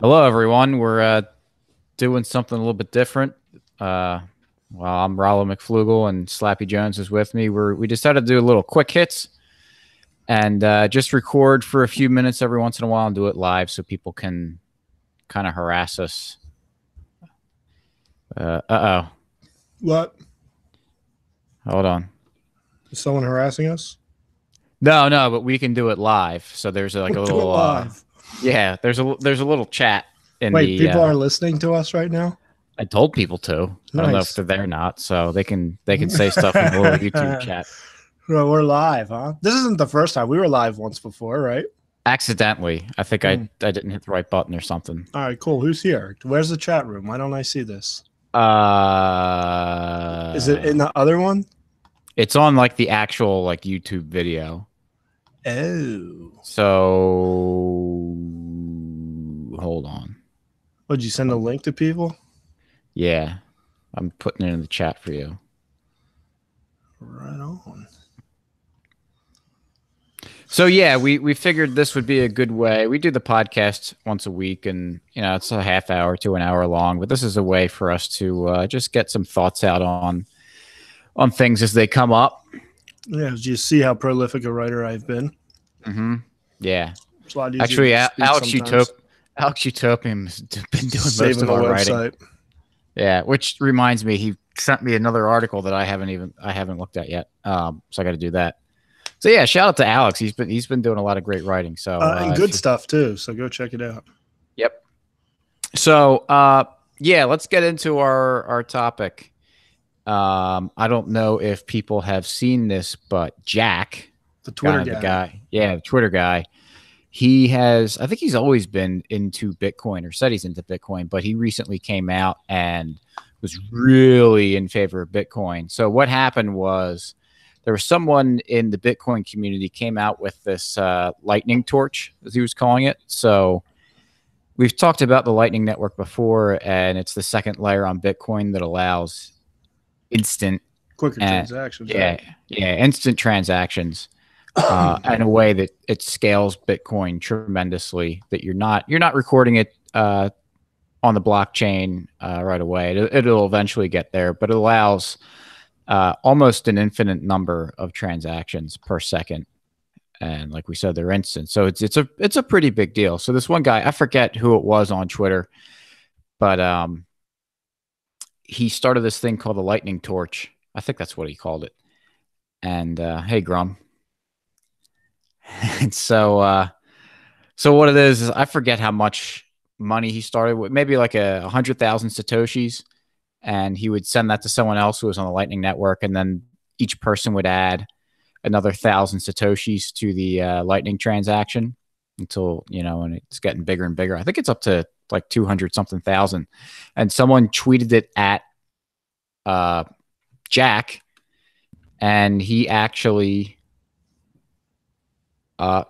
Hello, everyone. We're doing something a little bit different. Well, I'm Rollo McFlugel and Slappy Jones is with me. We decided to do a little quick hits and just record for a few minutes every once in a while and do it live so people can kind of harass us. Uh-oh. What? Hold on. Is someone harassing us? No, but we can do it live. So there's like a We'll do it little live. yeah, there's a little chat in Wait, the people are listening to us right now? I told people to. I don't know if Nice. they're there or not, so they can say stuff in the little YouTube chat. Well, we're live, huh? This isn't the first time. We were live once before, right? Accidentally. I think Hmm. I didn't hit the right button or something. All right, cool. Who's here? Where's the chat room? Why don't I see this? Is it in the other one? It's on like the actual like YouTube video. Oh. So hold on. Would you send a link to people? Yeah. I'm putting it in the chat for you. Right on. So yeah, we figured this would be a good way. We do the podcast once a week, and it's a half hour to an hour long. But this is a way for us to just get some thoughts out on things as they come up. Yeah, do you see how prolific a writer I've been? Mm-hmm. Yeah. It's a lot easier Actually, to speak sometimes. Alex Utopian's been doing Saving most of the our website. writing. Yeah, which reminds me, he sent me another article that I haven't looked at yet. So I got to do that. So yeah, shout out to Alex. He's been doing a lot of great writing. So And good stuff too. So go check it out. Yep. So yeah, let's get into our topic. I don't know if people have seen this, but Jack, The Twitter guy, the Twitter guy, I think he's always been into Bitcoin or said he's into Bitcoin, but he recently came out and was really in favor of Bitcoin. So what happened was there was someone in the Bitcoin community came out with this lightning torch, as he was calling it. So we've talked about the Lightning Network before, and it's the second layer on Bitcoin that allows quicker transactions. Instant transactions. In a way that it scales Bitcoin tremendously, that you're not recording it on the blockchain right away. It'll eventually get there, but it allows almost an infinite number of transactions per second. And like we said, they're instant. So it's a pretty big deal. So this one guy, I forget who it was on Twitter, but he started this thing called the Lightning Torch. I think that's what he called it. And hey, Grum. And so what it is I forget how much money he started with, maybe like 100,000 Satoshis. And he would send that to someone else who was on the Lightning Network. And then each person would add another 1,000 Satoshis to the Lightning transaction until, and it's getting bigger and bigger. I think it's up to like 200 something thousand. And someone tweeted it at Jack, and he actually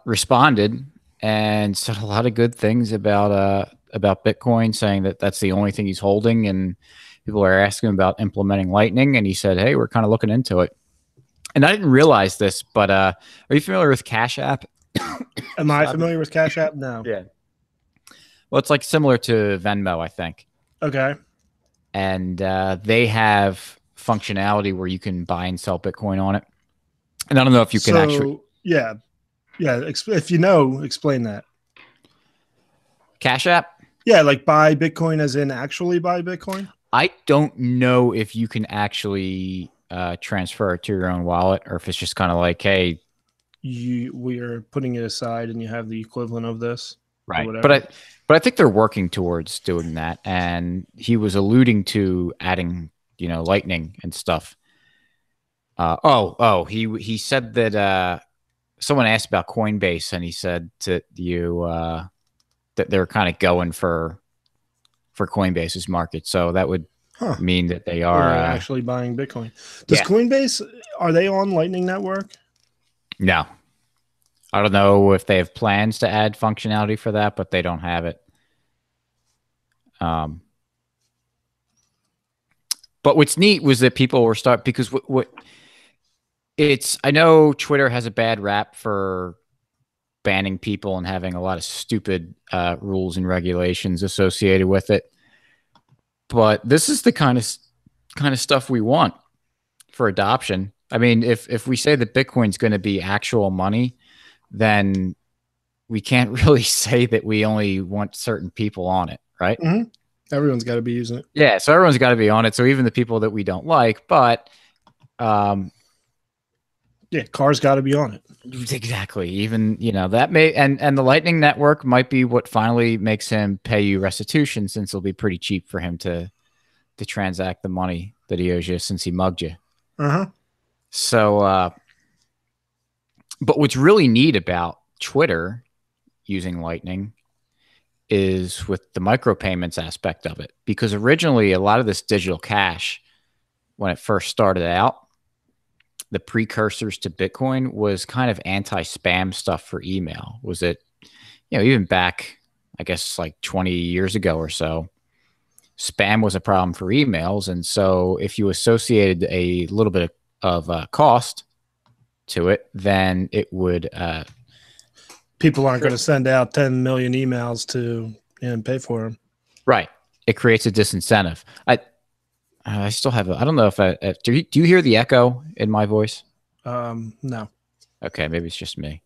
responded and said a lot of good things about Bitcoin, saying that that's the only thing he's holding, and people are asking him about implementing Lightning, and he said, "Hey, we're kind of looking into it." And I didn't realize this, but are you familiar with CashApp? Am I familiar with CashApp? No. Yeah. Well, it's like similar to Venmo, I think. Okay. And they have functionality where you can buy and sell Bitcoin on it. And I don't know if you can actually. Yeah. If you know, explain that. CashApp? Yeah, like buy Bitcoin as in actually buy Bitcoin? I don't know if you can actually transfer it to your own wallet, or if it's just kind of like, hey, we are putting it aside and you have the equivalent of this. Right. But I think they're working towards doing that. And he was alluding to adding, Lightning and stuff. He said that someone asked about Coinbase, and he said to you that they're kind of going for Coinbase's market. So that would mean that they are actually buying Bitcoin. Does Coinbase, are they on Lightning Network? No. I don't know if they have plans to add functionality for that, but they don't have it. But what's neat was that people were because I know Twitter has a bad rap for banning people and having a lot of stupid rules and regulations associated with it. But this is the kind of stuff we want for adoption. I mean, if we say that Bitcoin's going to be actual money, then we can't really say that we only want certain people on it, right? Mm-hmm. Everyone's got to be using it. Yeah, so everyone's got to be on it. So even the people that we don't like, but yeah, Car's got to be on it. Exactly. Even, that may, and the Lightning Network might be what finally makes him pay you restitution, since it'll be pretty cheap for him to transact the money that he owes you since he mugged you. Uh-huh. So, but what's really neat about Twitter using Lightning is with the micropayments aspect of it, because originally a lot of this digital cash, when it first started out, the precursors to Bitcoin was kind of anti-spam stuff for email. Was it, even back, I guess, like 20 years ago or so, spam was a problem for emails. And so if you associated a little bit of cost to it, then it would... people aren't going to send out 10 million emails to and pay for them. Right. It creates a disincentive. I still have I don't know if do you hear the echo in my voice? No. Okay, maybe it's just me.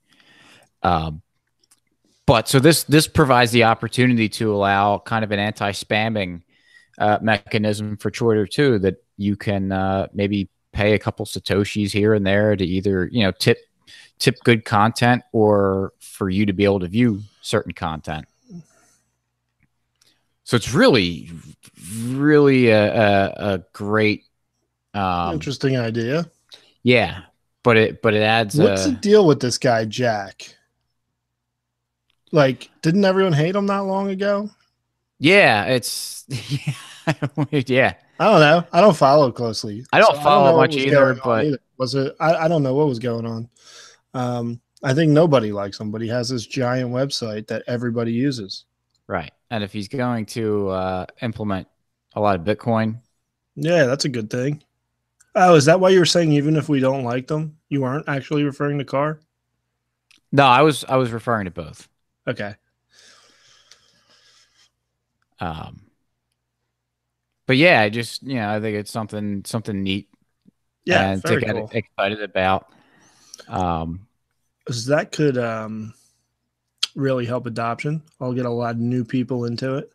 But so this provides the opportunity to allow kind of an anti-spamming mechanism for Twitter too, that you can maybe pay a couple Satoshis here and there to either, tip good content, or for you to be able to view certain content. So it's really, really a great, interesting idea. Yeah, but it adds. What's the deal with this guy, Jack? Like, didn't everyone hate him not long ago? Yeah, it's yeah. I don't know. I don't follow closely. I don't follow much either, but was it? I don't know what was going on. I think nobody likes him, but he has this giant website that everybody uses. Right. And if he's going to implement a lot of Bitcoin. Yeah, that's a good thing. Oh, is that why you were saying even if we don't like them, you aren't actually referring to Carr? No, I was referring to both. Okay. But yeah, I just, I think it's something neat. Yeah, and to get excited about. That could really help adoption. I'll get a lot of new people into it.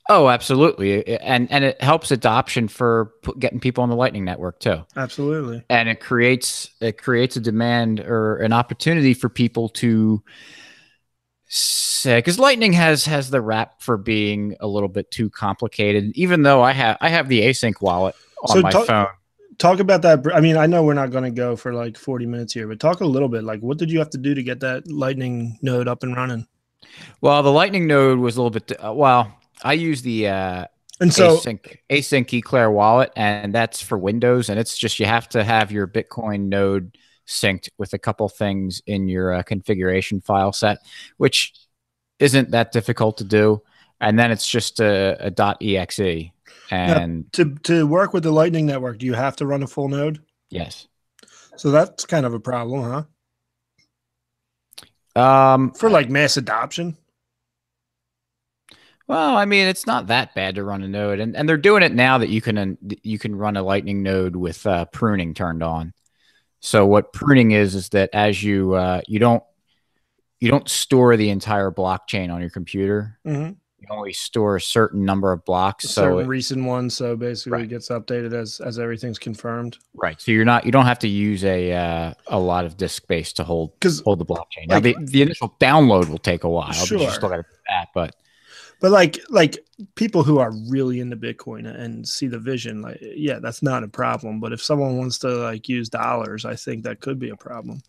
Oh, absolutely. And it helps adoption for getting people on the Lightning Network too. Absolutely. And it creates a demand or an opportunity for people to say, because Lightning has the rap for being a little bit too complicated, even though I have the async wallet on my phone. Talk about that. I mean, I know we're not going to go for like 40 minutes here, but talk a little bit. Like, what did you have to do to get that Lightning node up and running? Well, the Lightning node was a little bit. I use the async Eclair wallet, and that's for Windows. And it's just you have to have your Bitcoin node synced with a couple things in your configuration file set, which isn't that difficult to do. And then it's just a .exe. And now, to work with the Lightning Network, do you have to run a full node? Yes. So that's kind of a problem, huh? For like mass adoption. Well, I mean, it's not that bad to run a node, and they're doing it now that you can run a Lightning node with pruning turned on. So what pruning is that as you don't store the entire blockchain on your computer. Mm-hmm. You only store a certain number of blocks. Certain recent ones, so basically it gets updated as everything's confirmed. Right. So you don't have to use a lot of disk space to hold the blockchain. Now the initial download will take a while. Sure. You still got to do that, but like people who are really into Bitcoin and see the vision, that's not a problem. But if someone wants to use dollars, I think that could be a problem.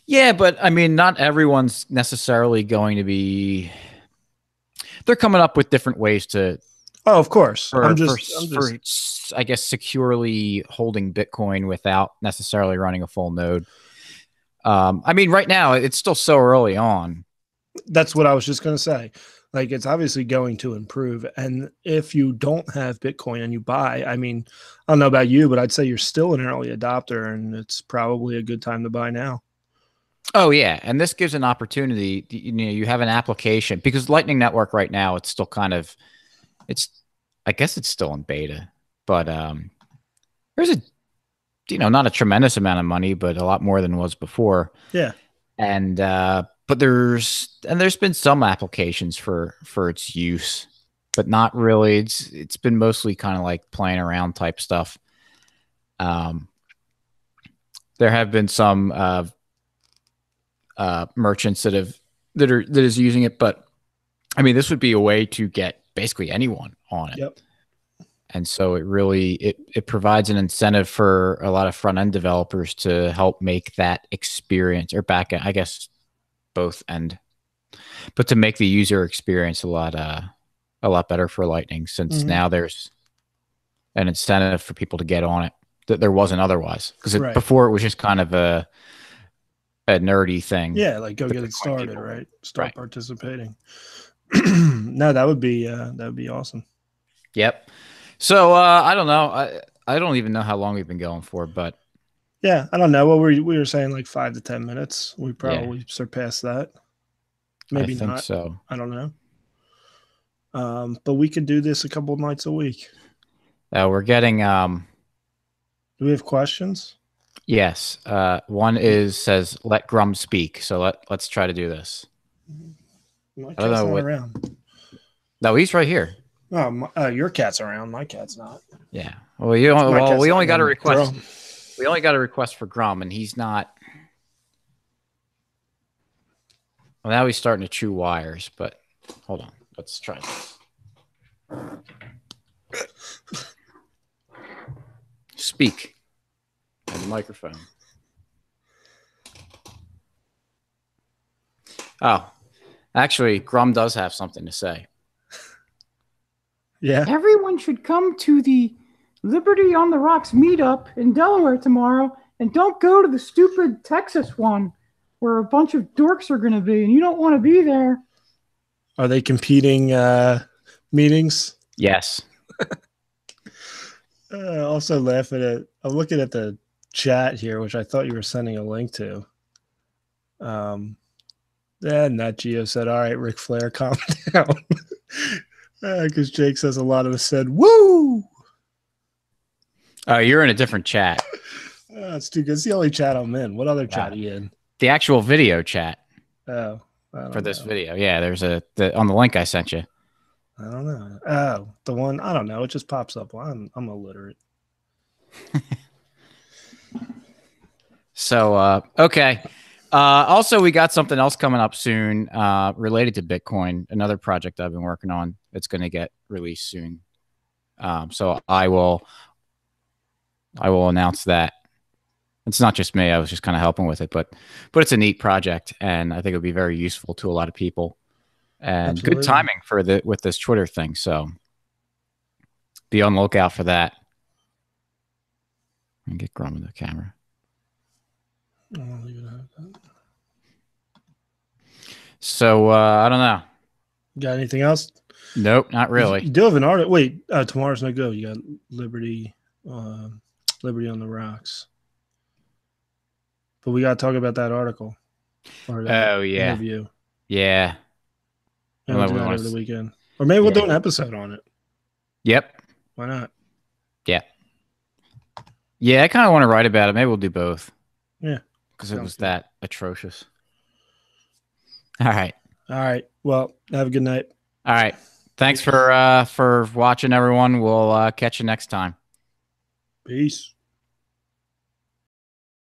Yeah, but I mean, not everyone's necessarily going to be. They're coming up with different ways to. Oh, of course. For, I guess, securely holding Bitcoin without necessarily running a full node. I mean, right now it's still so early on. That's what I was just going to say. It's obviously going to improve. And if you don't have Bitcoin and you buy, I mean, I don't know about you, but I'd say you're still an early adopter, and it's probably a good time to buy now. Oh yeah, and this gives an opportunity. You know, you have an application because Lightning Network right now it's still kind of it's. I guess it's still in beta, but there's a not a tremendous amount of money, but a lot more than was before. Yeah. And but there's been some applications for its use, but not really. It's been mostly kind of like playing around type stuff. There have been some merchants that is using it, but I mean, this would be a way to get basically anyone on it. Yep. And so it really it provides an incentive for a lot of front end developers to help make that experience or back end, I guess both end, but to make the user experience a lot better for Lightning, since now there's an incentive for people to get on it that there wasn't otherwise. Because before it was just kind of a nerdy thing. Yeah, like go get it started, right? Start participating. No, that would be awesome. Yep. So I don't know. I don't even know how long we've been going for, but yeah, I don't know. Well, we were saying like 5 to 10 minutes. We probably surpassed that. Maybe I not. So I don't know. But we could do this a couple of nights a week. We're getting. Do we have questions? Yes. One says let Grum speak. So let's try to do this. My cat's not around. No, he's right here. Oh, your cat's around. My cat's not. Yeah. Well, we only got a request. We only got a request for Grum, and he's not. Well, now he's starting to chew wires, but hold on. Let's try this. Speak on the microphone. Oh, actually, Grum does have something to say. Yeah. Everyone should come to the Liberty on the Rocks meetup in Delaware tomorrow, and don't go to the stupid Texas one where a bunch of dorks are going to be, and you don't want to be there. Are they competing meetings? Yes. Also laughing at, I'm looking at the chat here, which I thought you were sending a link to. Nat Geo said, all right, Ric Flair, calm down. Because Jake says a lot of us said, woo! Oh, you're in a different chat. That's too good. It's the only chat I'm in. What other chat are you in? The actual video chat. Oh. For this video. Yeah, there's on the link I sent you. I don't know. Oh, the one, I don't know. It just pops up. I'm illiterate. So, okay. Also, we got something else coming up soon related to Bitcoin, another project I've been working on that's going to get released soon. So I will announce that. It's not just me. I was just kind of helping with it, but it's a neat project, and I think it'll be very useful to a lot of people. And Absolutely. Good timing for with this Twitter thing. So be on the lookout for that. And get Grum in the camera. I'll leave it at that. So I don't know. Got anything else? Nope, not really. You do have an article. Wait, tomorrow's no go. You got Liberty on the Rocks. But we got to talk about that article. Or that interview. Yeah. And we'll do that over the weekend. Or maybe we'll do an episode on it. Yep. Why not? Yeah. Yeah, I kind of want to write about it. Maybe we'll do both. Yeah. Because it was that atrocious. All right. Well, have a good night. All right. Thanks for watching, everyone. We'll catch you next time. Peace.